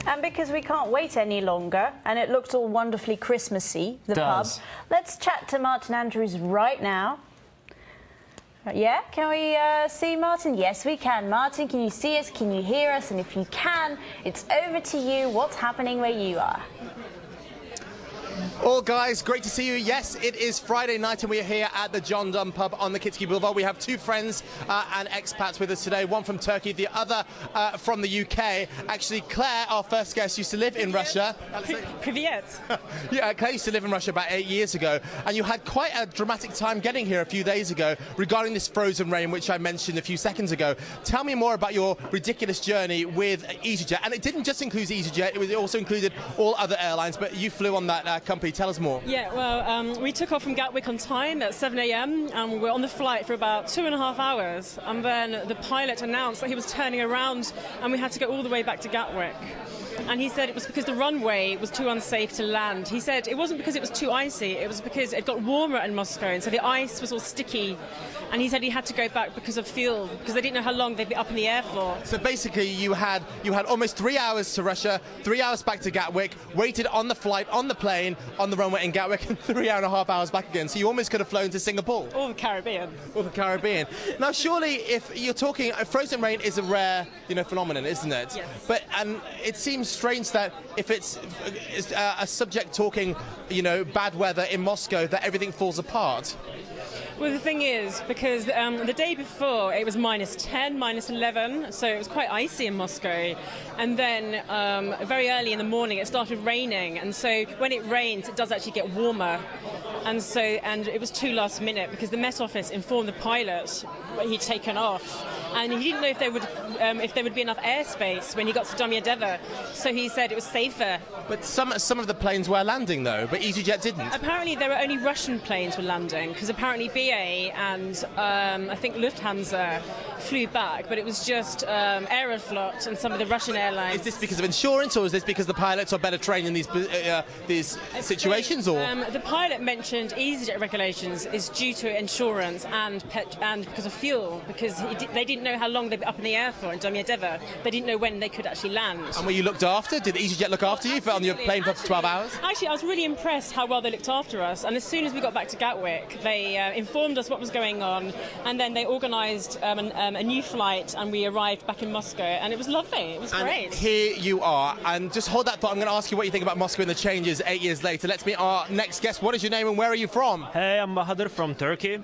And because we can't wait any longer, and it looks all wonderfully Christmassy, the pub, let's chat to Martin Andrews right now. Yeah, can we see Martin? Yes, we can. Martin, can you see us? Can you hear us? And if you can, it's over to you. What's happening where you are? Well, guys, great to see you. Yes, it is Friday night and we are here at the John Donne pub on the Kitski Boulevard. We have two friends and expats with us today, one from Turkey, the other from the UK. Actually, Claire, our first guest, used to live in Russia. Privyet. Yeah, Claire used to live in Russia about 8 years ago, and you had quite a dramatic time getting here a few days ago regarding this frozen rain, which I mentioned a few seconds ago. Tell me more about your ridiculous journey with EasyJet. And it didn't just include EasyJet, it also included all other airlines, but you flew on that company. Tell us more. Yeah, well, we took off from Gatwick on time at 7 a.m. and we were on the flight for about 2.5 hours. And then the pilot announced that he was turning around and we had to go all the way back to Gatwick. And he said it was because the runway was too unsafe to land. He said it wasn't because it was too icy, it was because it got warmer in Moscow, and so the ice was all sticky. And he said he had to go back because of fuel, because they didn't know how long they'd be up in the air for. So basically you had almost 3 hours to Russia, 3 hours back to Gatwick, waited on the flight, on the plane, on the runway in Gatwick, and 3.5 hours back again. So you almost could have flown to Singapore. Or the Caribbean. Or the Caribbean. Now surely if you're talking, frozen rain is a rare, phenomenon, isn't it? Yes. And it seems strange that if it's a subject talking, bad weather in Moscow, that everything falls apart. Well, the thing is, because the day before it was -10, -11, so it was quite icy in Moscow. And then very early in the morning it started raining, and so when it rains it does actually get warmer. And it was too last minute because the Met Office informed the pilot that he'd taken off, and he didn't know if there would be enough airspace when he got to Domodedov, so he said it was safer. But some of the planes were landing though, but EasyJet didn't. Apparently there were only Russian planes were landing, because apparently BA and I think Lufthansa flew back, but it was just Aeroflot and some of the Russian airlines. Is this because of insurance, or is this because the pilots are better trained in these situations? Or the pilot mentioned EasyJet regulations is due to insurance and because of fuel, because they didn't know how long they'd be up in the air for in Domodedov. They didn't know when they could actually land. And were you looked after? Did EasyJet look after you on your plane for 12 hours? Actually, I was really impressed how well they looked after us. And as soon as we got back to Gatwick, they informed us what was going on, and then they organised a new flight, and we arrived back in Moscow, and it was lovely. It was great. And here you are, and just hold that thought. I'm going to ask you what you think about Moscow and the changes 8 years later. Let's meet our next guest. What is your name and where are you from? Hey, I'm Bahadur from Turkey.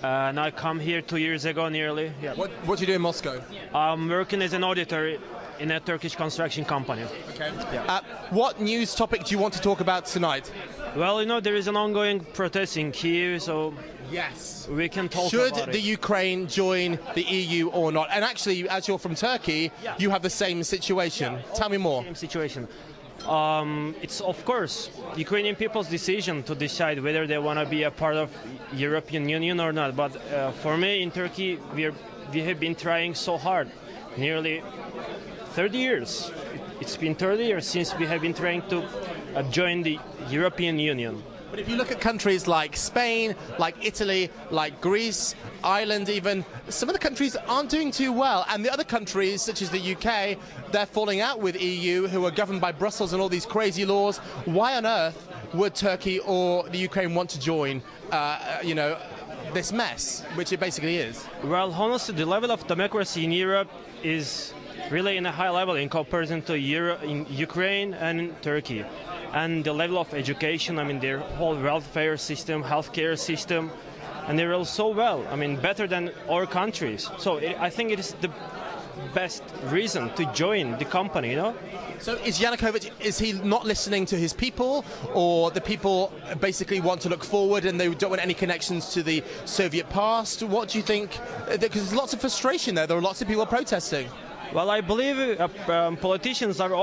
And I come here 2 years ago nearly. Yeah. What do you do in Moscow? I'm working as an auditor in a Turkish construction company. Okay. Yeah. What news topic do you want to talk about tonight? Well, there is an ongoing protest in Kyiv, so yes, we can talk about it. Should the Ukraine join the EU or not? And actually, as you're from Turkey, you have the same situation. Tell me more. Same situation. It's, of course, Ukrainian people's decision to decide whether they want to be a part of European Union or not. But for me, in Turkey, we have been trying so hard, nearly 30 years. It's been 30 years since we have been trying to join the European Union. But if you look at countries like Spain, like Italy, like Greece, Ireland even, some of the countries aren't doing too well. And the other countries, such as the UK, they're falling out with EU, who are governed by Brussels and all these crazy laws. Why on earth would Turkey or the Ukraine want to join, this mess, which it basically is? Well, honestly, the level of democracy in Europe is really in a high level in comparison to in Ukraine and in Turkey. And the level of education, their whole welfare system, healthcare system, and they're all so well, better than our countries. So I think it is the best reason to join the company, So is Yanukovych, is he not listening to his people, or the people basically want to look forward and they don't want any connections to the Soviet past? What do you think? Because there's lots of frustration there. There are lots of people protesting. Well, I believe politicians are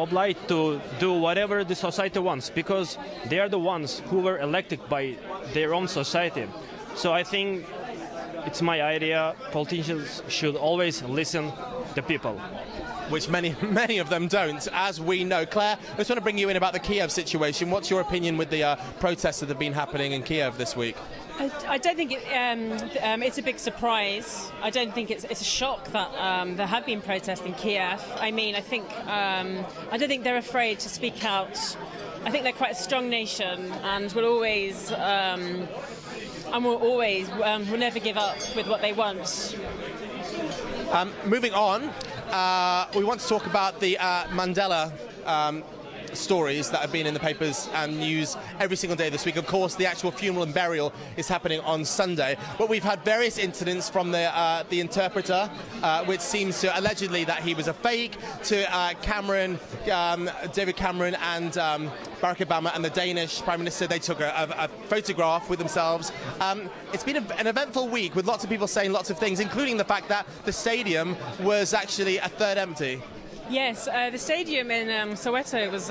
obliged to do whatever the society wants, because they are the ones who were elected by their own society. So I think it's my idea, politicians should always listen to the people. which many of them don't, as we know. Claire, I just want to bring you in about the Kiev situation. What's your opinion with the protests that have been happening in Kiev this week? I don't think it's a big surprise. I don't think it's a shock that there have been protests in Kiev. I mean, I don't think they're afraid to speak out. I think they're quite a strong nation and will never give up with what they want. Moving on, we want to talk about the Mandela stories that have been in the papers and news every single day this week. Of course, the actual funeral and burial is happening on Sunday, but we've had various incidents from the interpreter, which seems to allegedly that he was a fake, to David Cameron and Barack Obama and the Danish Prime Minister. They took a photograph with themselves. It's been an eventful week with lots of people saying lots of things, including the fact that the stadium was actually a third empty. Yes, the stadium in Soweto was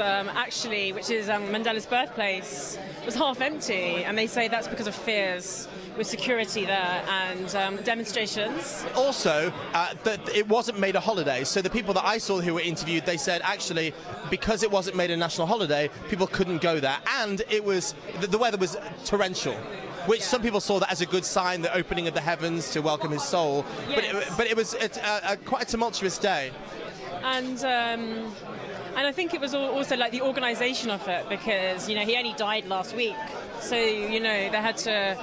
which is Mandela's birthplace, was half empty, and they say that's because of fears with security there and demonstrations. Also, that it wasn't made a holiday. So the people that I saw who were interviewed, they said actually because it wasn't made a national holiday, people couldn't go there, and it was the weather was torrential, which some people saw that as a good sign, the opening of the heavens to welcome his soul. Yes. But it was quite a tumultuous day. And I think it was also like the organisation of it, because he only died last week, so they had to.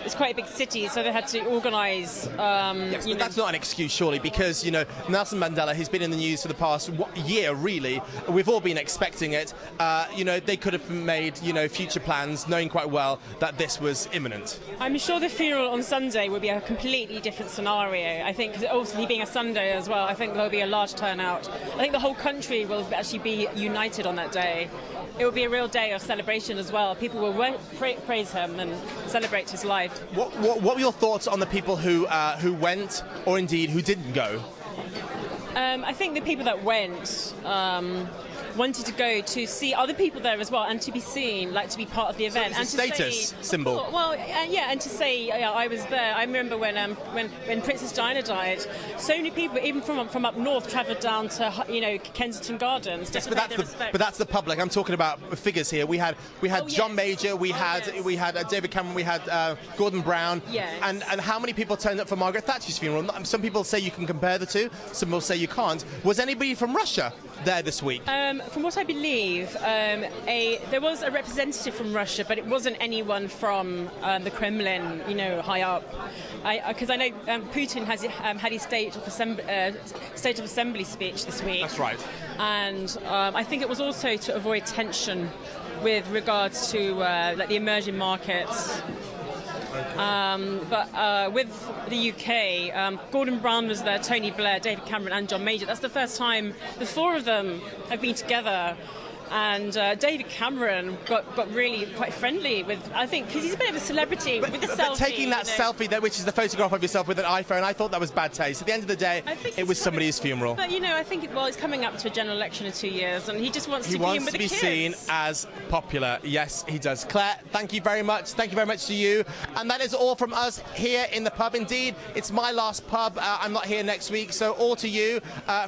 It's quite a big city, so they had to organise. Yes, but that's not an excuse, surely, because Nelson Mandela, he's been in the news for the past year, really. We've all been expecting it. They could have made future plans, knowing quite well that this was imminent. I'm sure the funeral on Sunday will be a completely different scenario. I think, also being a Sunday as well, I think there'll be a large turnout. I think the whole country will actually be united on that day. It will be a real day of celebration as well. People will praise him and celebrate his life. What were your thoughts on the people who went, or indeed who didn't go? I think the people that went wanted to go to see other people there as well, and to be seen, like to be part of the event. So it's a status symbol. Well, yeah, and to say I was there. I remember when Princess Diana died, so many people, even from up north, travelled down to Kensington Gardens. Yes, but that's the public. I'm talking about figures here. We had John Major, we had David Cameron, we had Gordon Brown, yes. and how many people turned up for Margaret Thatcher's funeral? Some people say you can compare the two. Some people say you can't. Was anybody from Russia there this week? From what I believe, there was a representative from Russia, but it wasn't anyone from the Kremlin, high up. Because I know Putin has had his State of Assembly speech this week. That's right. And I think it was also to avoid tension with regards to the emerging markets. But with the UK, Gordon Brown was there, Tony Blair, David Cameron and John Major. That's the first time the four of them have been together. And David Cameron got really quite friendly with, I think, because he's a bit of a celebrity with the selfie. But taking that selfie there, which is the photograph of yourself with an iPhone, I thought that was bad taste. At the end of the day, it was somebody's funeral. But I think it's coming up to a general election in 2 years, and he just wants to be in with the kids. He wants to be seen as popular. Yes, he does. Claire, thank you very much. Thank you very much to you. And that is all from us here in the pub. Indeed, it's my last pub. I'm not here next week, so all to you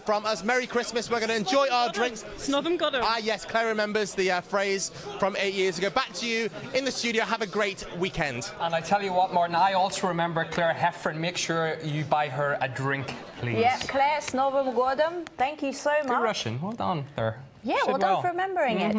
from us. Merry Christmas. We're going to enjoy our drinks. Snob 'em, got 'em. Ah, yes, Claire remembers the phrase from 8 years ago. Back to you in the studio. Have a great weekend. And I tell you what, Martin, I also remember Claire Heffron. Make sure you buy her a drink, please. Yeah, Claire, Snob 'em, got 'em. Thank you so much. Good Russian. Well done there. Yeah, well done for remembering it.